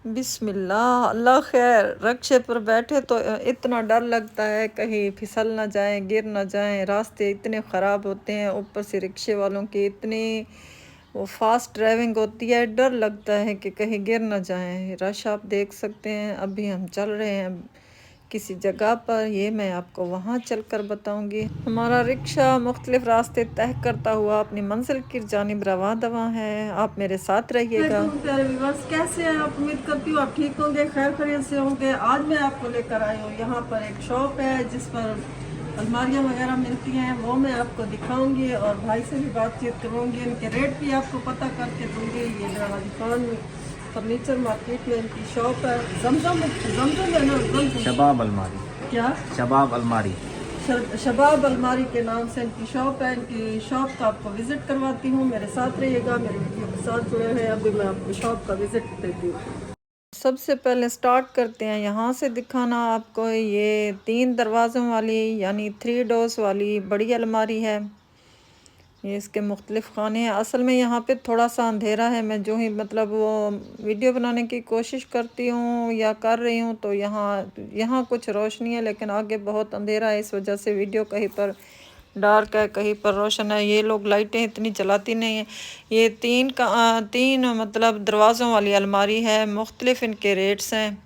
बिस्मिल्लाह, अल्लाह खैर। रक्शे पर बैठे तो इतना डर लगता है कहीं फिसल ना जाएं, गिर ना जाएं। रास्ते इतने ख़राब होते हैं, ऊपर से रिक्शे वालों की इतनी वो फास्ट ड्राइविंग होती है, डर लगता है कि कहीं गिर ना जाएं। रश आप देख सकते हैं। अभी हम चल रहे हैं किसी जगह पर, ये मैं आपको वहाँ चलकर बताऊंगी। हमारा रिक्शा मुख्तलिफ रास्ते तय करता हुआ अपनी मंजिल की जानिब रवा दवा है। आप मेरे साथ रहिएगा। प्यारे व्यूअर्स, कैसे हैं आप? उम्मीद करती हूँ आप ठीक होंगे, खैर खैरियत से होंगे। आज मैं आपको लेकर आई हूँ, यहाँ पर एक शॉप है जिस पर अलमारियाँ वगैरह मिलती हैं, वो मैं आपको दिखाऊंगी और भाई से भी बातचीत करूँगी। इनके रेट भी आपको पता करके दूँगी। ये मेरा दुकान फर्नीचर मार्केट में इनकी शॉप है। जमजम जमजम है ना? जमजम शबाब अलमारी। क्या? शबाब अलमारी। शबाब अलमारी के नाम से इनकी शॉप है। इनकी शॉप का आपको विज़िट करवाती हूँ, मेरे साथ रहिएगा, मेरे वीडियो के साथ जुड़े हैं। अभी मैं आपको शॉप का विज़िट देती हूँ। सबसे पहले स्टार्ट करते हैं यहाँ से दिखाना आपको। ये 3 दरवाज़ों वाली यानी 3 डोर्स वाली बड़ी अलमारी है। ये इसके मुख्तलिफ़ खाने हैं। असल में यहाँ पे थोड़ा सा अंधेरा है। मैं जो ही मतलब वो वीडियो बनाने की कोशिश करती हूँ या कर रही हूँ तो यहाँ कुछ रोशनी है, लेकिन आगे बहुत अंधेरा है। इस वजह से वीडियो कहीं पर डार्क है, कहीं पर रोशन है। ये लोग लाइटें इतनी जलाती नहीं है। ये तीन मतलब दरवाज़ों वाली अलमारी है। मुख्तलिफ़ इनके रेट्स हैं।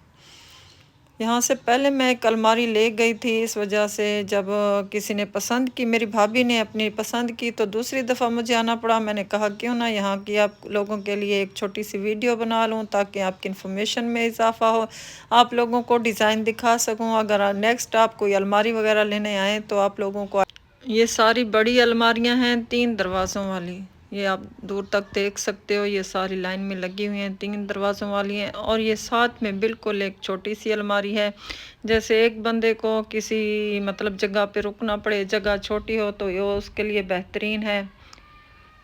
यहाँ से पहले मैं एक अलमारी ले गई थी, इस वजह से जब किसी ने पसंद की, मेरी भाभी ने अपनी पसंद की, तो दूसरी दफ़ा मुझे आना पड़ा। मैंने कहा क्यों ना यहाँ की आप लोगों के लिए एक छोटी सी वीडियो बना लूँ ताकि आपकी इन्फॉर्मेशन में इजाफ़ा हो, आप लोगों को डिज़ाइन दिखा सकूँ। अगर नेक्स्ट आप कोई अलमारी वगैरह लेने आएँ तो आप लोगों को ये सारी बड़ी अलमारियां हैं 3 दरवाज़ों वाली। ये आप दूर तक देख सकते हो, ये सारी लाइन में लगी हुई हैं, 3 दरवाज़ों वाली हैं। और ये साथ में बिल्कुल एक छोटी सी अलमारी है। जैसे एक बंदे को किसी मतलब जगह पे रुकना पड़े, जगह छोटी हो, तो ये उसके लिए बेहतरीन है।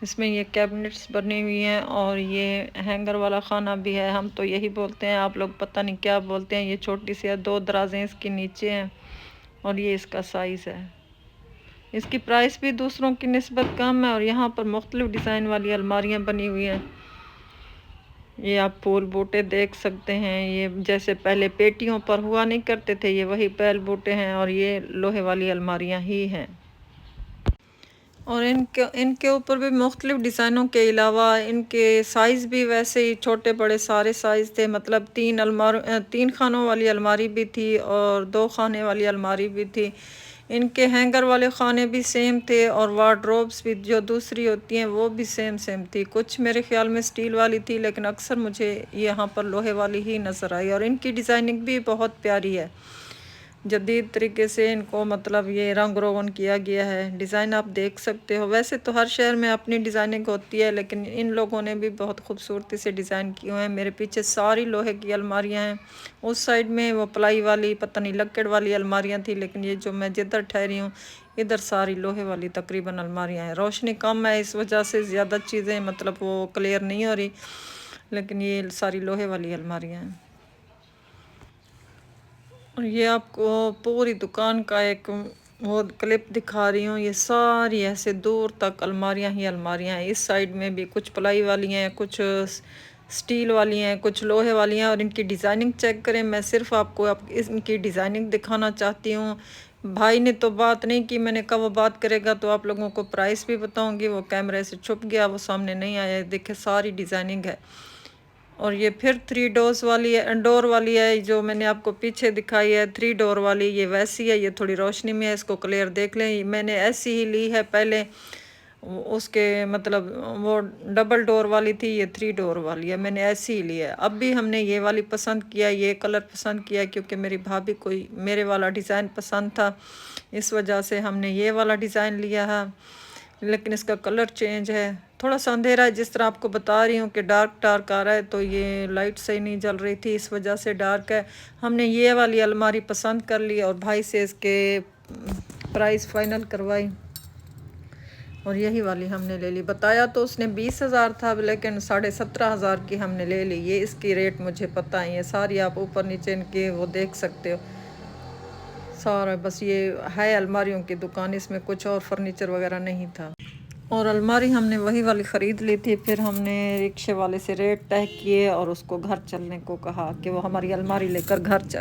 इसमें ये कैबिनेट्स बनी हुई हैं और ये हैंगर वाला खाना भी है। हम तो यही बोलते हैं, आप लोग पता नहीं क्या बोलते हैं। ये छोटी सी है, 2 दराजें इसकी नीचे हैं और ये इसका साइज़ है। इसकी प्राइस भी दूसरों की निस्बत कम है। और यहाँ पर मुख्तलिफ डिज़ाइन वाली अलमारियाँ बनी हुई हैं। ये आप फूल बूटे देख सकते हैं। ये जैसे पहले पेटियों पर हुआ नहीं करते थे, ये वही पैल बूटे हैं और ये लोहे वाली अलमारियाँ ही हैं। और इनके ऊपर भी मुख्तलिफ डिज़ाइनों के अलावा इनके साइज़ भी वैसे ही छोटे बड़े सारे साइज़ थे। मतलब 3 खानों वाली अलमारी भी थी और 2 खाने वाली अलमारी भी थी। इनके हैंगर वाले खाने भी सेम थे और वार्डरोब्स भी जो दूसरी होती हैं वो भी सेम थी। कुछ मेरे ख़्याल में स्टील वाली थी, लेकिन अक्सर मुझे यहाँ पर लोहे वाली ही नज़र आई। और इनकी डिज़ाइनिंग भी बहुत प्यारी है। जदीद तरीके से इनको मतलब ये रंग रोगन किया गया है। डिज़ाइन आप देख सकते हो। वैसे तो हर शहर में अपनी डिज़ाइनिंग होती है, लेकिन इन लोगों ने भी बहुत खूबसूरती से डिज़ाइन किए हुए हैं। मेरे पीछे सारी लोहे की अलमारियां हैं। उस साइड में वो प्लाई वाली पता नहीं लक्कड़ वाली अलमारियां थी, लेकिन ये जो मैं जिधर ठहरी हूँ इधर सारी लोहे वाली तकरीबन अलमारियाँ हैं। रोशनी कम है, इस वजह से ज़्यादा चीज़ें मतलब वो क्लियर नहीं हो रही, लेकिन ये सारी लोहे वाली अलमारियाँ हैं। और ये आपको पूरी दुकान का एक वो क्लिप दिखा रही हूँ। ये सारी ऐसे दूर तक अलमारियाँ ही अलमारियाँ हैं। इस साइड में भी कुछ प्लाई वाली हैं, कुछ स्टील वाली हैं, कुछ लोहे वाली हैं। और इनकी डिज़ाइनिंग चेक करें। मैं सिर्फ आपको इनकी डिज़ाइनिंग दिखाना चाहती हूँ। भाई ने तो बात नहीं की, मैंने कहा वो बात करेगा तो आप लोगों को प्राइस भी बताऊँगी। वो कैमरे से छुप गया, वो सामने नहीं आया। देखे सारी डिज़ाइनिंग है। और ये फिर 3 डोर्स वाली है, डोर वाली है, जो मैंने आपको पीछे दिखाई है 3 डोर वाली। ये वैसी है, ये थोड़ी रोशनी में है, इसको क्लियर देख लें। मैंने ऐसी ही ली है पहले, उसके मतलब वो डबल डोर वाली थी, ये 3 डोर वाली है, मैंने ऐसी ही ली है। अब भी हमने ये वाली पसंद किया, ये कलर पसंद किया, क्योंकि मेरी भाभी को मेरे वाला डिज़ाइन पसंद था, इस वजह से हमने ये वाला डिज़ाइन लिया है। लेकिन इसका कलर चेंज है, थोड़ा सा अंधेरा है। जिस तरह आपको बता रही हूँ कि डार्क आ रहा है, तो ये लाइट सही नहीं जल रही थी, इस वजह से डार्क है। हमने ये वाली अलमारी पसंद कर ली और भाई से इसके प्राइस फाइनल करवाई और यही वाली हमने ले ली। बताया तो उसने 20,000 था, लेकिन 17,500 की हमने ले ली। ये इसकी रेट मुझे पता है। ये सारी आप ऊपर नीचे इनके वो देख सकते हो सारा। बस ये है अलमारियों की दुकान, इसमें कुछ और फर्नीचर वगैरह नहीं था। और अलमारी हमने वही वाली ख़रीद ली थी। फिर हमने रिक्शे वाले से रेट तय किए और उसको घर चलने को कहा कि वो हमारी अलमारी लेकर घर चले।